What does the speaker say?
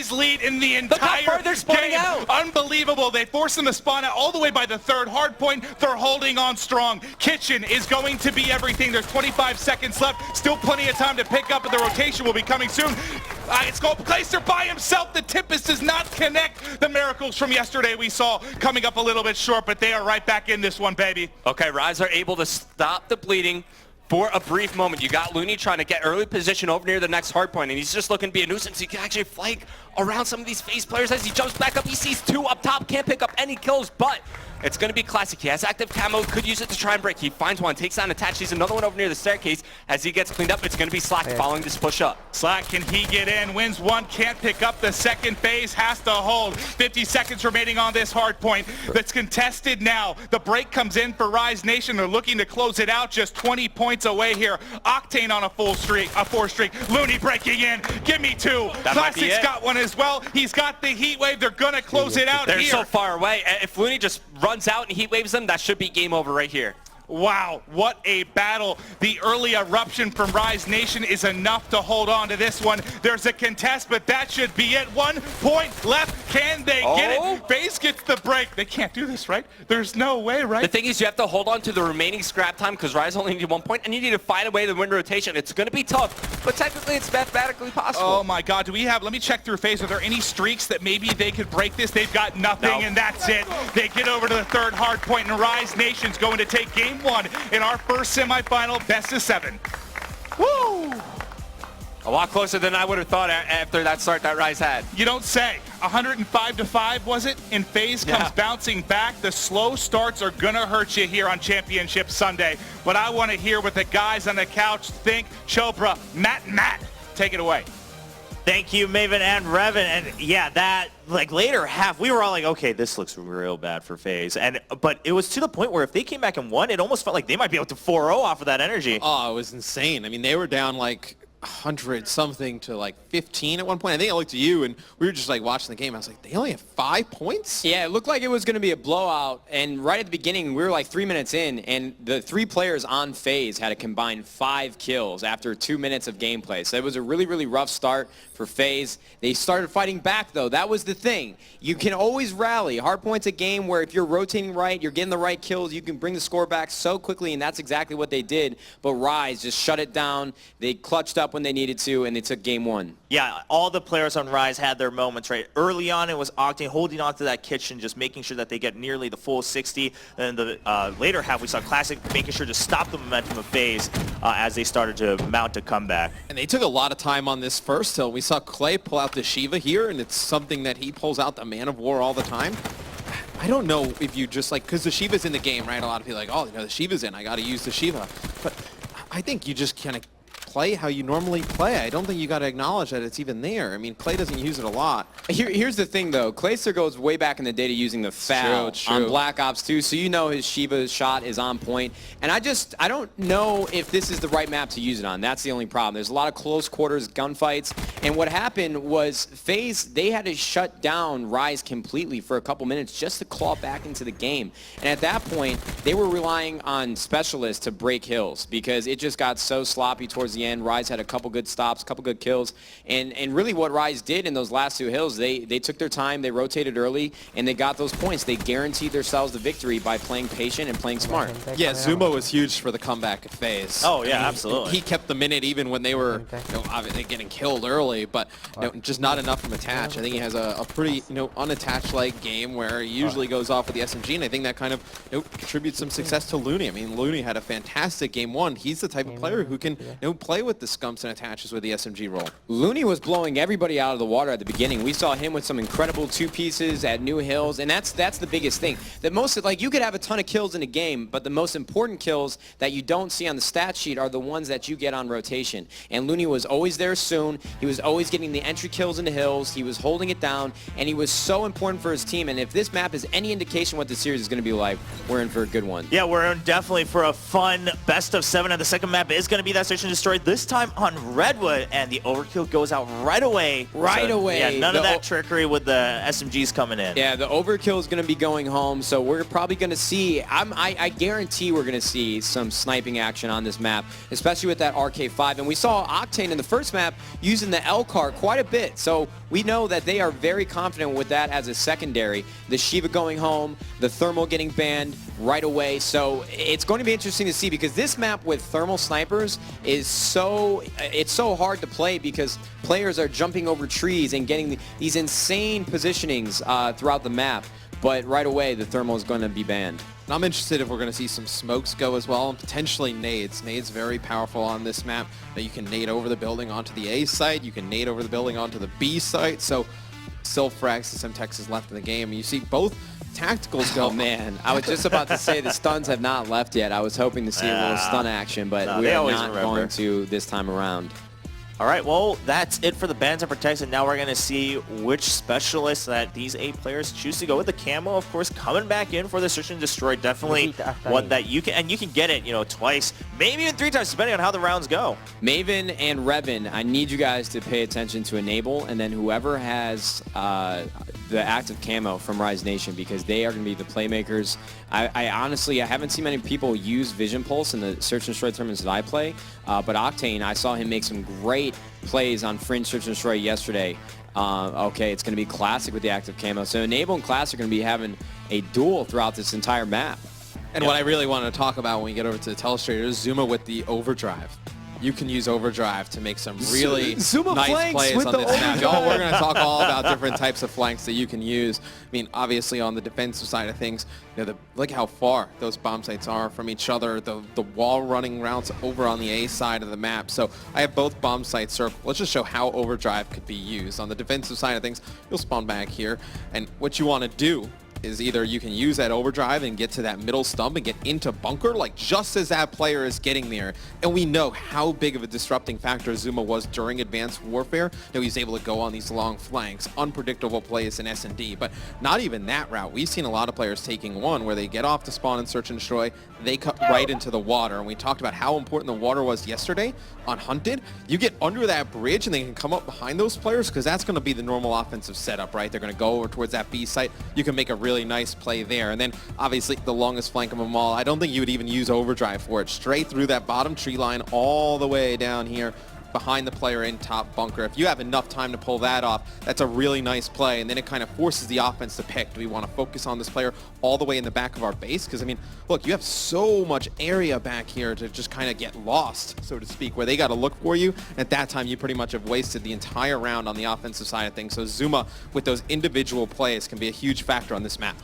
FaZe lead in the entire game. Out. Unbelievable. They force them to spawn out all the way by the third hard point. They're holding on strong. Kitchen is going to be everything. There's 25 seconds left. Still plenty of time to pick up, but the rotation will be coming soon. It's called Kleister by himself. The Tempest does not connect. The miracles from yesterday we saw coming up a little bit short, but they are right back in this one, baby. Okay, Rise are able to stop the bleeding for a brief moment. You got Looney trying to get early position over near the next hard point, and he's just looking to be a nuisance. He can actually flank around some of these FaZe players as he jumps back up. He sees two up top, can't pick up any kills, but it's going to be classic. He has active camo, could use it to try and break. He finds one, takes down Attach. He's another one over near the staircase. As he gets cleaned up, it's going to be Slack following this push up. Slack, can he get in? Wins one, can't pick up the second. FaZe has to hold. 50 seconds remaining on this hard point. That's contested now. The break comes in for Rise Nation. They're looking to close it out, just 20 points away here. Octane on a four streak. Looney breaking in. Give me two. Classic's got one as well. He's got the heat wave. They're going to close it out here. They're so far away. If Looney just runs out and heat waves them, that should be game over right here. Wow, what a battle. The early eruption from Rise Nation is enough to hold on to this one. There's a contest, but that should be it. 1 point left. Can they get it? FaZe gets the break. They can't do this, right? There's no way, right? The thing is, you have to hold on to the remaining scrap time because Rise only need 1 point, and you need to find a way to win rotation. It's going to be tough, but technically it's mathematically possible. Oh my God, do we have, let me check through FaZe. Are there any streaks that maybe they could break this? They've got nothing, and that's it. They get over to the third hard point, and Rise Nation's going to take game one in our first semifinal, best of 7. Woo! A lot closer than I would have thought after that start that Rise had. You don't say. 105-5 was it? And FaZe comes bouncing back. The slow starts are gonna hurt you here on Championship Sunday. But I want to hear what the guys on the couch think. Chopra, Matt, take it away. Thank you, Maven and Revan. And yeah, that like later half, we were all like, okay, this looks real bad for FaZe. But it was to the point where if they came back and won, it almost felt like they might be able to 4-0 off of that energy. Oh, it was insane. I mean, they were down like 100 something to like 15 at one point. I think I looked at you and we were just like watching the game. I was like, they only have 5 points? Yeah, it looked like it was going to be a blowout. And right at the beginning, we were like 3 minutes in, and the 3 players on FaZe had a combined 5 kills after 2 minutes of gameplay. So it was a really, really rough start for FaZe. They started fighting back, though. That was the thing. You can always rally. Hardpoint's a game where if you're rotating right, you're getting the right kills, you can bring the score back so quickly, and that's exactly what they did. But Rise just shut it down. They clutched up when they needed to, and they took game 1. Yeah, all the players on Rise had their moments, right? Early on, it was Octane holding on to that kitchen, just making sure that they get nearly the full 60. And the later half, we saw Classic making sure to stop the momentum of FaZe as they started to mount a comeback. And they took a lot of time on this first hill. We saw Clay pull out the Shiva here, and it's something that he pulls out the Man of War all the time. I don't know if you just like, because the Shiva's in the game, right? A lot of people are like, oh, you know, the Shiva's in, I got to use the Shiva. But I think you just kind of play how you normally play. I don't think you got to acknowledge that it's even there. I mean, Clay doesn't use it a lot. Here's the thing, though. Kleister goes way back in the day to using the FAL on Black Ops 2, so you know his Shiva shot is on point. And I don't know if this is the right map to use it on. That's the only problem. There's a lot of close quarters gunfights, and what happened was FaZe, they had to shut down Rise completely for a couple minutes just to claw back into the game. And at that point, they were relying on specialists to break hills because it just got so sloppy towards the end. Rise had a couple good stops, a couple good kills, and really what Rise did in those last 2 hills, they took their time, they rotated early, and they got those points. They guaranteed themselves the victory by playing patient and playing smart. Yeah, Zuma was huge for the comeback of FaZe. Oh yeah, absolutely. He kept the minute even when they were, you know, obviously getting killed early, but you know, just not enough from Attach. I think he has a pretty, you know, unattached-like game where he usually goes off with the SMG, and I think that kind of, you know, contributes some success to Looney. I mean, Looney had a fantastic game 1. He's the type of player who can, you know, play with the scumps and attaches with the SMG role. Looney was blowing everybody out of the water at the beginning. We saw him with some incredible 2 pieces at New Hills, and that's the biggest thing. The most, like, you could have a ton of kills in a game, but the most important kills that you don't see on the stat sheet are the ones that you get on rotation. And Looney was always there soon. He was always getting the entry kills in the hills. He was holding it down, and he was so important for his team. And if this map is any indication what the series is going to be like, we're in for a good one. Yeah, we're in definitely for a fun best of 7, and the second map is going to be that Search and Destroy. this time on Redwood, and the overkill goes out right away. Right away. Yeah, none of that trickery with the SMGs coming in. Yeah, the overkill is going to be going home, so we're probably going to see, I guarantee we're going to see some sniping action on this map, especially with that RK5. And we saw Octane in the first map using the L-car quite a bit, so we know that they are very confident with that as a secondary. The Shiva going home, the thermal getting banned right away, so it's going to be interesting to see, because this map with thermal snipers is so hard to play, because players are jumping over trees and getting these insane positionings throughout the map, but right away the thermal is going to be banned. And I'm interested if we're going to see some smokes go as well, and potentially nades. Nades very powerful on this map. Now you can nade over the building onto the A site, you can nade over the building onto the B site, so still frags Semtex is left in the game. You see both tacticals go. Oh man, I was just about to say the stuns have not left yet. I was hoping to see a little stun action, but we are not going to this time around. All right, well, that's it for the bans and protects, and now we're going to see which specialists that these 8 players choose to go with. The camo, of course, coming back in for the Search and Destroy. Definitely one that you can, and you can get it, you know, twice, maybe even 3 times, depending on how the rounds go. Maven and Revan, I need you guys to pay attention to Enable, and then whoever has the active camo from Rise Nation, because they are going to be the playmakers. I honestly, I haven't seen many people use Vision Pulse in the Search and Destroy tournaments that I play, but Octane, I saw him make some great plays on Fringe Search and Destroy yesterday. Okay, it's going to be Classic with the active camo. So Enable and Classic are going to be having a duel throughout this entire map. And what I really want to talk about when we get over to the Telestrator is Zuma with the overdrive. You can use overdrive to make some really nice plays on this map. We're going to talk all about different types of flanks that you can use. I mean, obviously on the defensive side of things, you know, look how far those bomb sites are from each other. The wall running routes over on the A side of the map. So I have both bomb sites circled. Let's just show how overdrive could be used. On the defensive side of things, you'll spawn back here. And what you want to do is either you can use that overdrive and get to that middle stump and get into bunker, like just as that player is getting there. And we know how big of a disrupting factor Zuma was during Advanced Warfare. Now he's able to go on these long flanks, unpredictable plays in S&D, but not even that route. We've seen a lot of players taking one where they get off the spawn and Search and Destroy, they cut right into the water. And we talked about how important the water was yesterday on Hunted. You get under that bridge and they can come up behind those players, because that's going to be the normal offensive setup, right? They're going to go over towards that B site. You can make a really nice play there. And then obviously the longest flank of them all, I don't think you would even use overdrive for it. Straight through that bottom tree line all the way down here behind the player in top bunker. If you have enough time to pull that off, that's a really nice play, and then it kind of forces the offense to pick. Do we want to focus on this player all the way in the back of our base? Because, I mean, look, you have so much area back here to just kind of get lost, so to speak, where they got to look for you. At that time, you pretty much have wasted the entire round on the offensive side of things. So Zuma, with those individual plays, can be a huge factor on this map.